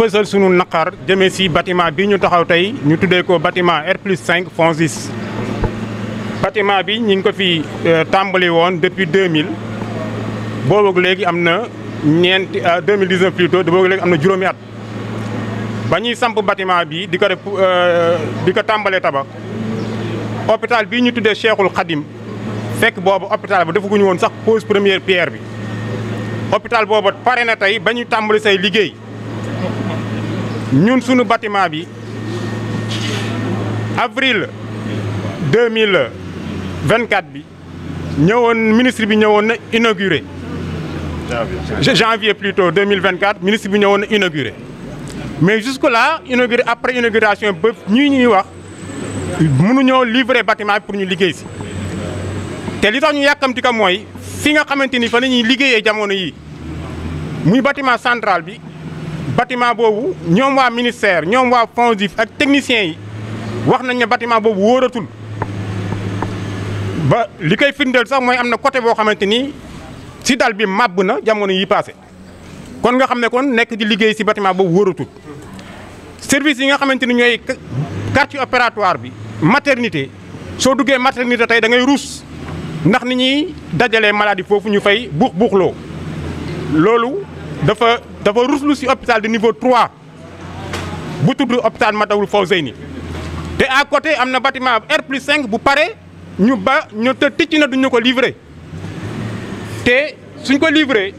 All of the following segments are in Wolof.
fësal sunu naqar jëmee si bâtiment bi ñu taxaw tey ñu tuddee ko bâtiment R+5 FONSIS. bâtiment bi ñu ngi ko fi tàmbali woon depuis 2000 boobu léegi am na 2019 plutôt boobu léegi am na juróomi at. ba ñuy samp bâtiment bi di ko def di ko tàmbalee tabax hôpital bii ñu tuddee Cheikhul Khadim fekk boobu hôpital ba defaguñu woon sax pose première pierre bi. hôpital boobu pare na tey ba ñu tàmbali say liggéey ñun sunu bâtiment bi avril 2024 bi ñëwoon ministre bi ñëwoon na inauguré. janvier plutôt 2024 ministre bi ñëwoon na inauguré. mais jusque là inauguré après inauguration ba ñuy wax mënuñoo livrer bâtiment bi pour ñu liggéey si. te li tax ñu yàkkamti ko mooy fi nga xamante ni fa la ñuy liggéeyee jamono yi muy bâtiment central bi bâtiment boobu ñoom waa ministère ñoom waa FONSIS ak techniciens yi wax nañ ne bâtiment boobu wóoratul. ba li koy firndeel sax mooy am na côté boo xamante ni si dal bi màbb na jamono yi passé kon nga xam ne kon nekk di liggéey si bâtiment boobu wóoratul. service yi nga xamante ni ñooy quartier opératoire bi maternité soo duggee maternité tey da ngay ruus ndax ni ñuy dajalee maladie foofu ñu fay buuxloo loolu dafa ruslu si hôpital de niveau 3 bu tudd hôpital Matlaboul Fawzeyni te à côté am na bâtiment R+5 bu pare ñu te ticc na duñu ko livré te suñ ko livré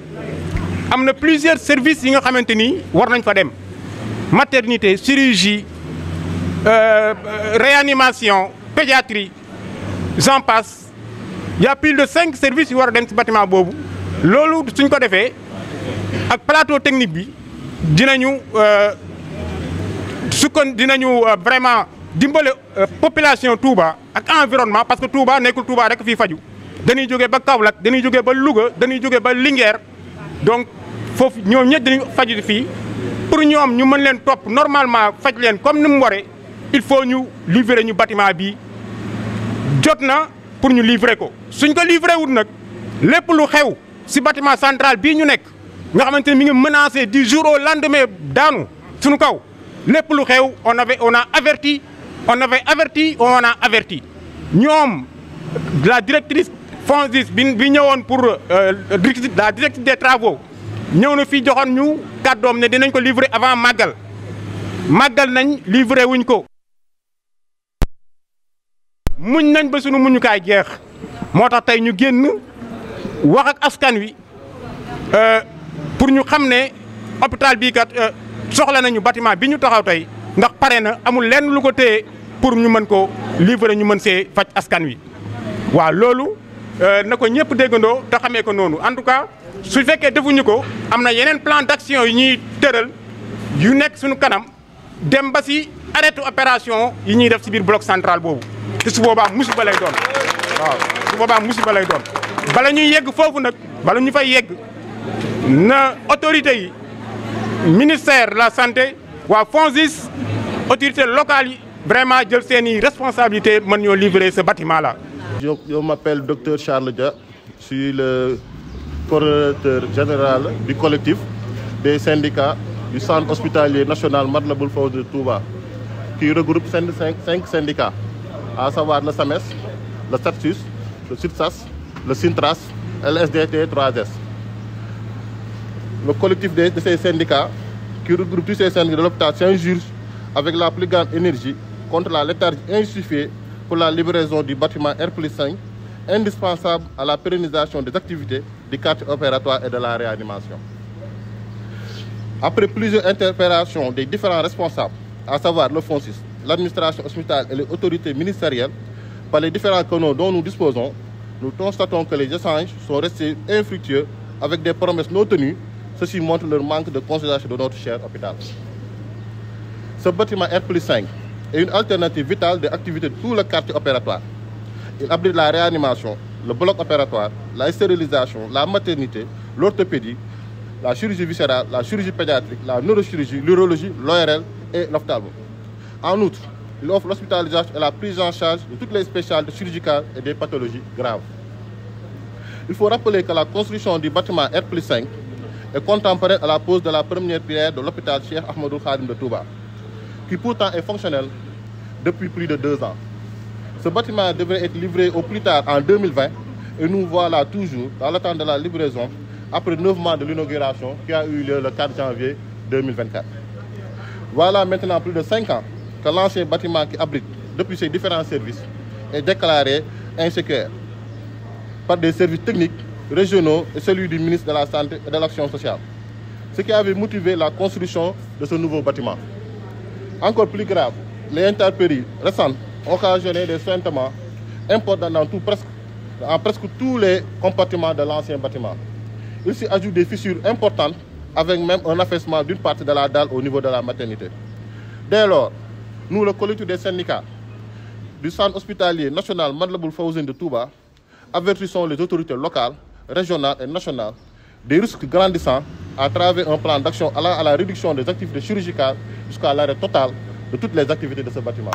am na plusieurs services yi nga xamante ni war nañ fa dem maternité chirurgie réanimation pédiatrie j'en passe y a plus de 5 services yu war a dem ci bâtiment boobu loolu suñ ko defee ak plateau technique bi dinañu vraiment dimbale population Touba ak environnement parce que Touba nekkul Touba rek fii faju dañuy jógee ba Kaolack dañuy jógee ba Louga dañuy jógee ba Linguère donc foofu ñoom ñëpp dañuy faju fii pour ñoom ñu mën leen topp normalement faj leen comme ni mu waree il faut ñu livrer ñu bâtiment bi jot na pour ñu livrer ko suñ ko livrer wul nag lépp lu xew si bâtiment central bii ñu nekk nga xamante ni mi ngi menacé du jour au lendemain daanu suñu kaw lépp lu xew on a averti ñoom la directrice FONSIS bi ñëwoon pour la directrice des travaux ñëw na fii joxoon ñu kàddoom ne dinañ ko livrer avant màggal nañ livrer wuñ ko muñ nañ ba sunu muñukaay jeex moo tax tey ñu génn wax ak askan wi pour ñu xam ne hôpital bii kat soxla nañu bâtiment bi ñu taxaw tey ndax pare na amul lenn lu ko téye pour ñu mën ko livrer ñu mën see faj askan wi waaw loolu na ko ñëpp déggandoo te xamee ko noonu en tout cas su fekkee defuñu ko am na yeneen plan d'action yu ñuy tëral yu nekk suñu kanam dem ba si arrêté opération yi ñuy def si biir bloc central boobu te su boobaa musiba lay doon waaw su boobaa musiba lay doon bala ñuy yegg foofu nag bala ñu fay yegg na autorités yi ministère de la santé waa FONSIS autorités locales yi vraiment jël seeni responsabilité mën ñoo livrer ce bâtiment là. Je m'appelle Dr Charles Dia, je suis le coordonnateur général du collectif des syndicats du centre hospitalier national Matlaboul Fawzeyni de Touba, qui regroupe 5 syndicats, à savoir le SAMES, le SATSUS, le SUTSAS, le SINTRAS et le SDT 3S. Le collectif de ces syndicats, qui regroupe tous ces syndicats de l'hôpital, s'injure avec la plus grande énergie contre la léthargie injustifiée pour la livraison du bâtiment R+5, indispensable à la pérennisation des activités du quartier opératoire et de la réanimation. Après plusieurs interpellations des différents responsables, à savoir le FONSIS, l'administration hospitalière et les autorités ministérielles, par les différents canaux dont nous disposons, nous constatons que les échanges sont restés infructueux avec des promesses non tenues. Ceci montre le manque de considération de notre cher hôpital. Ce bâtiment R+5 est une alternative vitale des activités de tout le quartier opératoire. Il abrite la réanimation, le bloc opératoire, la stérilisation, la maternité, l'orthopédie, la chirurgie viscérale, la chirurgie pédiatrique, la neurochirurgie, l'urologie, l'ORL et l'ophtalmo. En outre, il offre l'hospitalisation et la prise en charge de toutes les spécialités chirurgicales et des pathologies graves. Il faut rappeler que la construction du bâtiment R+5 et contemporaine à la pose de la première pierre de l'hôpital Cheikh Ahmadou Khadim de Touba, qui pourtant est fonctionnel depuis plus de 2 ans. Ce bâtiment devrait être livré au plus tard en 2020 et nous voilà toujours dans l'attente de la livraison après 9 mois de l'inauguration qui a eu lieu le 4 janvier 2024. Voilà maintenant plus de 5 ans que l'ancien bâtiment qui abrite depuis ses différents services est déclaré insécure par des services techniques régionaux et celui du ministre de la Santé et de l'Action sociale, ce qui avait motivé la construction de ce nouveau bâtiment. Encore plus grave, les intempéries récentes ont occasionné des suintements importants dans presque tous les compartiments de l'ancien bâtiment. Il s'y ajoute des fissures importantes avec même un affaissement d'une partie de la dalle au niveau de la maternité. Dès lors, nous, le collectif des syndicats du centre hospitalier national Matlaboul Fawzeyni de Touba, avertissons les autorités locales, régionales et nationales des risques grandissants à travers un plan d'action allant à la réduction des activités chirurgicales jusqu'à l'arrêt total de toutes les activités de ce bâtiment.